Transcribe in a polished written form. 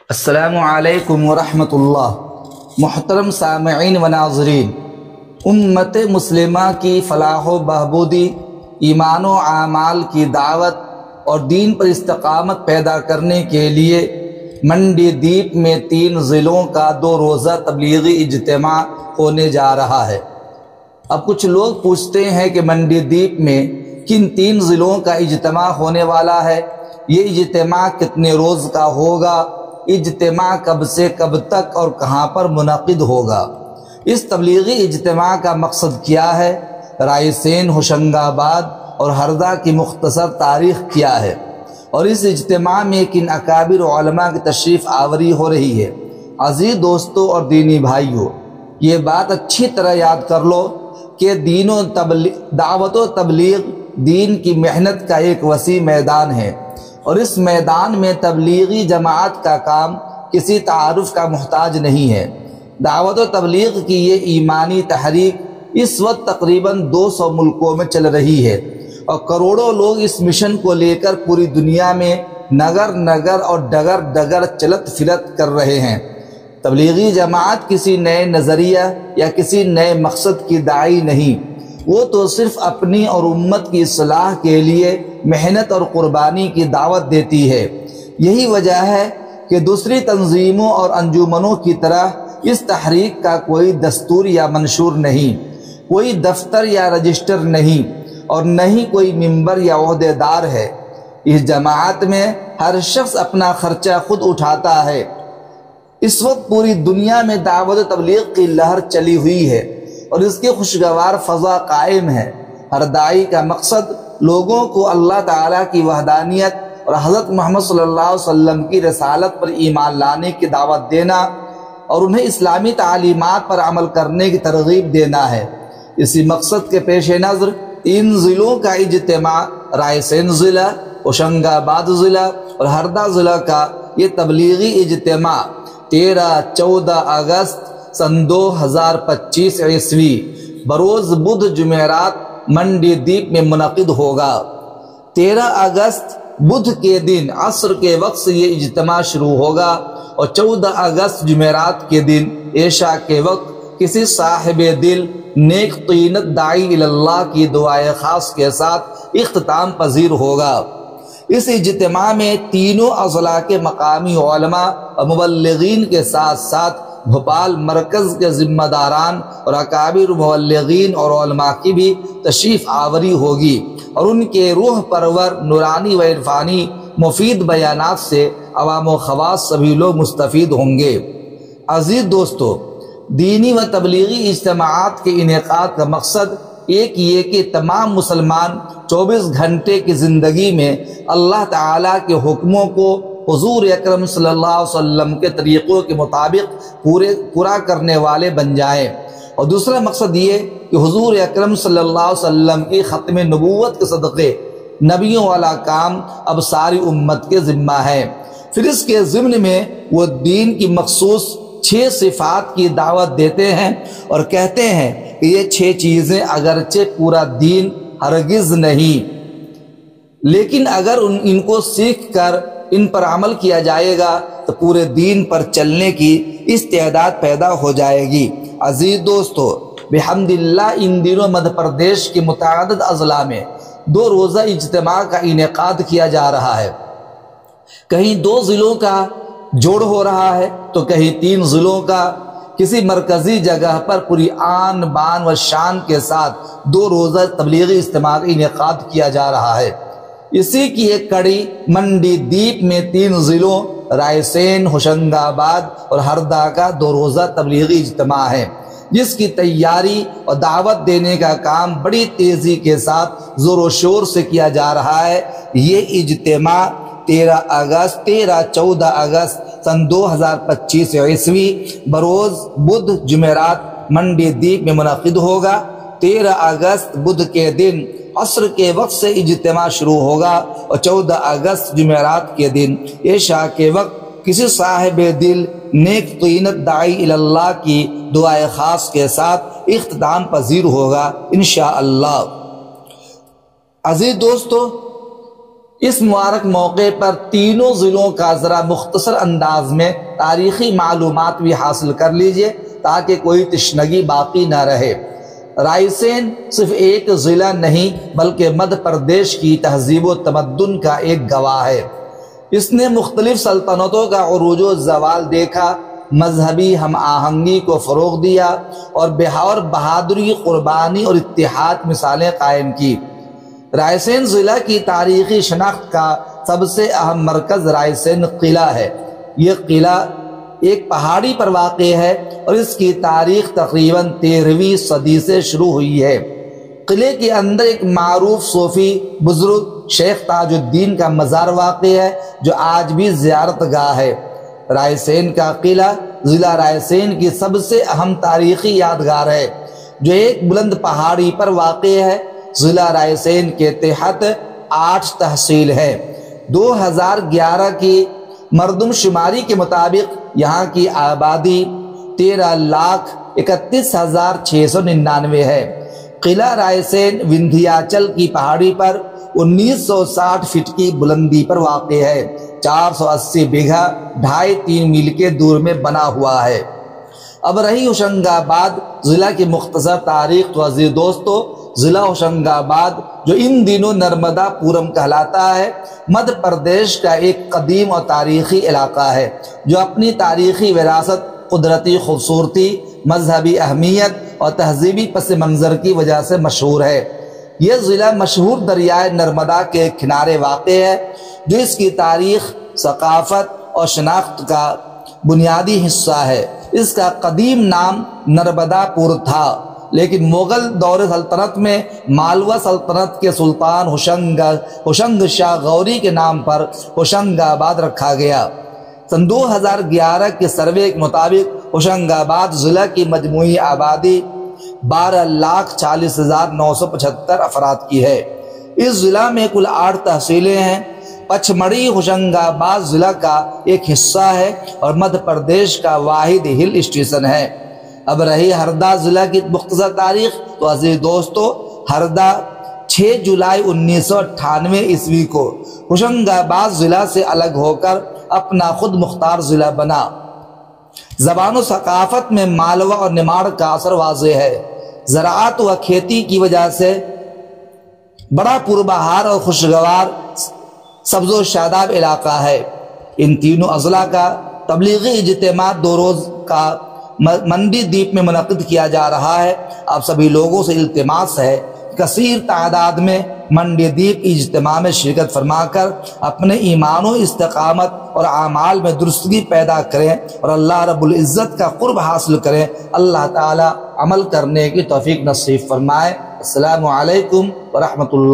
السلام علیکم ورحمۃ اللہ۔ محترم سامعین و ناظرین، امت مسلمہ کی فلاح و بہبودی، ایمان و اعمال کی دعوت اور دین پر استقامت پیدا کرنے کے لیے منڈی دیپ میں 3 ضلعوں کا 2 روزہ تبلیغی اجتماع ہونے جا رہا ہے۔ اب کچھ لوگ پوچھتے ہیں کہ منڈی دیپ میں کن 3 ضلعوں کا اجتماع ہونے والا ہے؟ یہ اجتماع کتنے روز کا ہوگا؟ اجتماع کب سے کب تک اور کہاں پر منعقد ہوگا؟ اس تبلیغی اجتماع کا مقصد کیا ہے؟ رائے سین، ہوشنگ آباد اور ہردا کی مختصر تاریخ کیا ہے؟ اور اس اجتماع میں کن اکابر علماء کی تشریف آوری ہو رہی ہے؟ عزیز دوستوں اور دینی بھائیوں، یہ بات اچھی طرح یاد کر لو کہ دعوت و تبلیغ دین کی محنت کا ایک وسیع میدان ہے، اور اس میدان میں تبلیغی جماعت کا کام کسی تعارف کا محتاج نہیں ہے۔ دعوت و تبلیغ کی یہ ایمانی تحریک اس وقت تقریباً 200 ملکوں میں چل رہی ہے، اور کروڑوں لوگ اس مشن کو لے کر پوری دنیا میں نگر نگر اور ڈگر ڈگر چلت پھرت کر رہے ہیں۔ تبلیغی جماعت کسی نئے نظریہ یا کسی نئے مقصد کی داعی نہیں، وہ تو صرف اپنی اور امت کی اصلاح کے لیے محنت اور قربانی کی دعوت دیتی ہے۔ یہی وجہ ہے کہ دوسری تنظیموں اور انجمنوں کی طرح اس تحریک کا کوئی دستور یا منشور نہیں، کوئی دفتر یا رجسٹر نہیں، اور نہ ہی کوئی ممبر یا عہدے دار ہے۔ اس جماعت میں ہر شخص اپنا خرچہ خود اٹھاتا ہے۔ اس وقت پوری دنیا میں دعوت و تبلیغ کی لہر چلی ہوئی ہے، اور اس کی خوشگوار فضا قائم ہے۔ ہر داعی کا مقصد لوگوں کو اللہ تعالیٰ کی وحدانیت اور حضرت محمد صلی اللہ علیہ وسلم کی رسالت پر ایمان لانے کی دعوت دینا اور انہیں اسلامی تعلیمات پر عمل کرنے کی ترغیب دینا ہے۔ اسی مقصد کے پیش نظر 3 ضلعوں کا اجتماع، رائے سین ضلع، ہوشنگ آباد ضلع اور ہردا ضلع کا یہ تبلیغی اجتماع 13-14 اگست سن 2025 عیسوی بروز بدھ جمعرات منڈی دیپ میں منعقد ہوگا۔ 13 اگست بدھ کے دن عصر کے وقت سے یہ اجتماع شروع ہوگا، اور 14 اگست جمعرات کے دن عشاء کے وقت کسی صاحب دل نیک طینت داعی اللہ کی دعائے خاص کے ساتھ اختتام پذیر ہوگا۔ اس اجتماع میں تینوں اضلاع کے مقامی علماء اور مبلغین کے ساتھ ساتھ بھوپال مرکز کے ذمہ داران اور اکابر مبلغین اور علماء کی بھی تشریف آوری ہوگی، اور ان کے روح پرور نورانی و عرفانی مفید بیانات سے عوام و خواص سبھی لوگ مستفید ہوں گے۔ عزیز دوستو، دینی و تبلیغی اجتماعات کے انعقاد کا مقصد ایک یہ کہ تمام مسلمان 24 گھنٹے کی زندگی میں اللہ تعالیٰ کے حکموں کو حضور اکرم صلی اللہ علیہ وسلم کے طریقوں کے مطابق پورا کرنے والے بن جائیں، اور دوسرا مقصد یہ کہ حضور اکرم صلی اللہ علیہ وسلم کی ختم نبوت کے صدقے نبیوں والا کام اب ساری امت کے ذمہ ہے۔ پھر اس کے ضمن میں وہ دین کی مخصوص 6 صفات کی دعوت دیتے ہیں، اور کہتے ہیں کہ یہ 6 چیزیں اگرچہ پورا دین ہرگز نہیں، لیکن اگر ان کو سیکھ کر ان پر عمل کیا جائے گا تو پورے دین پر چلنے کی استعداد پیدا ہو جائے گی۔ عزیز دوستو، بحمد اللہ ان دنوں مدھیہ پردیش کے متعدد اضلاع میں 2 روزہ اجتماع کا انعقاد کیا جا رہا ہے۔ کہیں 2 ضلعوں کا جوڑ ہو رہا ہے تو کہیں 3 ضلعوں کا۔ کسی مرکزی جگہ پر پوری آن بان و شان کے ساتھ 2 روزہ تبلیغی اجتماع کا انعقاد کیا جا رہا ہے۔ اسی کی ایک کڑی منڈی دیپ میں 3 ضلعوں رائے سین، ہوشنگ آباد اور ہردا کا 2 روزہ تبلیغی اجتماع ہے، جس کی تیاری اور دعوت دینے کا کام بڑی تیزی کے ساتھ زور و شور سے کیا جا رہا ہے۔ یہ اجتماع 13-14 اگست سن 2025 عیسوی بروز بدھ جمعرات منڈی دیپ میں منعقد ہوگا۔ 13 اگست بدھ کے دن عصر کے وقت سے اجتماع شروع ہوگا، اور 14 اگست جمعرات کے دن عشاء کے وقت کسی صاحب دل نیک طینت داعی اللہ کی دعائے خاص کے ساتھ اختتام پذیر ہوگا انشاءاللہ۔ عزیز دوستو، اس مبارک موقع پر تینوں ضلعوں کا ذرا مختصر انداز میں تاریخی معلومات بھی حاصل کر لیجئے تاکہ کوئی تشنگی باقی نہ رہے۔ رائے سین صرف ایک ضلع نہیں بلکہ مدھیہ پردیش کی تہذیب و تمدن کا ایک گواہ ہے۔ اس نے مختلف سلطنتوں کا عروج و زوال دیکھا، مذہبی ہم آہنگی کو فروغ دیا اور بہادری، قربانی اور اتحاد مثالیں قائم کی۔ رائے سین ضلع کی تاریخی شناخت کا سب سے اہم مرکز رائے سین قلعہ ہے۔ یہ قلعہ ایک پہاڑی پر واقع ہے اور اس کی تاریخ تقریباً 13ویں صدی سے شروع ہوئی ہے۔ قلعے کے اندر ایک معروف صوفی بزرگ شیخ تاج الدین کا مزار واقع ہے جو آج بھی زیارت گاہ ہے۔ رائے سین کا قلعہ ضلع رائے سین کی سب سے اہم تاریخی یادگار ہے جو ایک بلند پہاڑی پر واقع ہے۔ ضلع رائے سین کے تحت 8 تحصیل ہیں۔ 2011 کی مردم شماری کے مطابق یہاں کی آبادی 13,31,699 ہے۔ قلعہ رائے سین وندھیاچل کی پہاڑی پر 1960 فٹ کی بلندی پر واقع ہے۔ 480 بیگھہ 2.5-3 میل کے دور میں بنا ہوا ہے۔ اب رہی ہوشنگ آباد ضلع کی مختصر تاریخ تو عزیز دوستو، ضلع ہوشنگ آباد جو ان دنوں نرمدا پورم کہلاتا ہے، مدھیہ پردیش کا ایک قدیم اور تاریخی علاقہ ہے جو اپنی تاریخی وراثت، قدرتی خوبصورتی، مذہبی اہمیت اور تہذیبی پس منظر کی وجہ سے مشہور ہے۔ یہ ضلع مشہور دریائے نرمدا کے کنارے واقع ہے جو اس کی تاریخ، ثقافت اور شناخت کا بنیادی حصہ ہے۔ اس کا قدیم نام نرمدا پور تھا، لیکن مغل دور سلطنت میں مالوا سلطنت کے سلطان ہوشنگ شاہ غوری کے نام پر ہوشنگ آباد رکھا گیا۔ سن 2011 کے سروے کے مطابق ہوشنگ آباد ضلع کی مجموعی آبادی 12,40,975 افراد کی ہے۔ اس ضلع میں کل 8 تحصیلیں ہیں۔ پچمڑی ہوشنگ آباد ضلع کا ایک حصہ ہے اور مدھیہ پردیش کا واحد ہل اسٹیشن ہے۔ اب رہی ہردا ضلع کی مختصر تاریخ تو عزیز دوستو، ہردا 6 جولائی 1998 عیسوی کو ہوشنگ آباد ضلع سے الگ ہو کر اپنا خود مختار ضلع بنا۔ زبان و ثقافت میں مالوا اور نماڑ کا اثر واضح ہے۔ زراعت و کھیتی کی وجہ سے بڑا پربہار اور خوشگوار سبز و شاداب علاقہ ہے۔ ان تینوں اضلاع کا تبلیغی اجتماع 2 روز کا منڈی دیپ میں منعقد کیا جا رہا ہے۔ آپ سبھی لوگوں سے التماس ہے کثیر تعداد میں منڈی دیپ اجتماع میں شرکت فرما کر اپنے ایمان و استقامت اور اعمال میں درستگی پیدا کریں اور اللہ رب العزت کا قرب حاصل کریں۔ اللہ تعالی عمل کرنے کی توفیق نصیب فرمائے۔ السلام علیکم ورحمۃ اللہ۔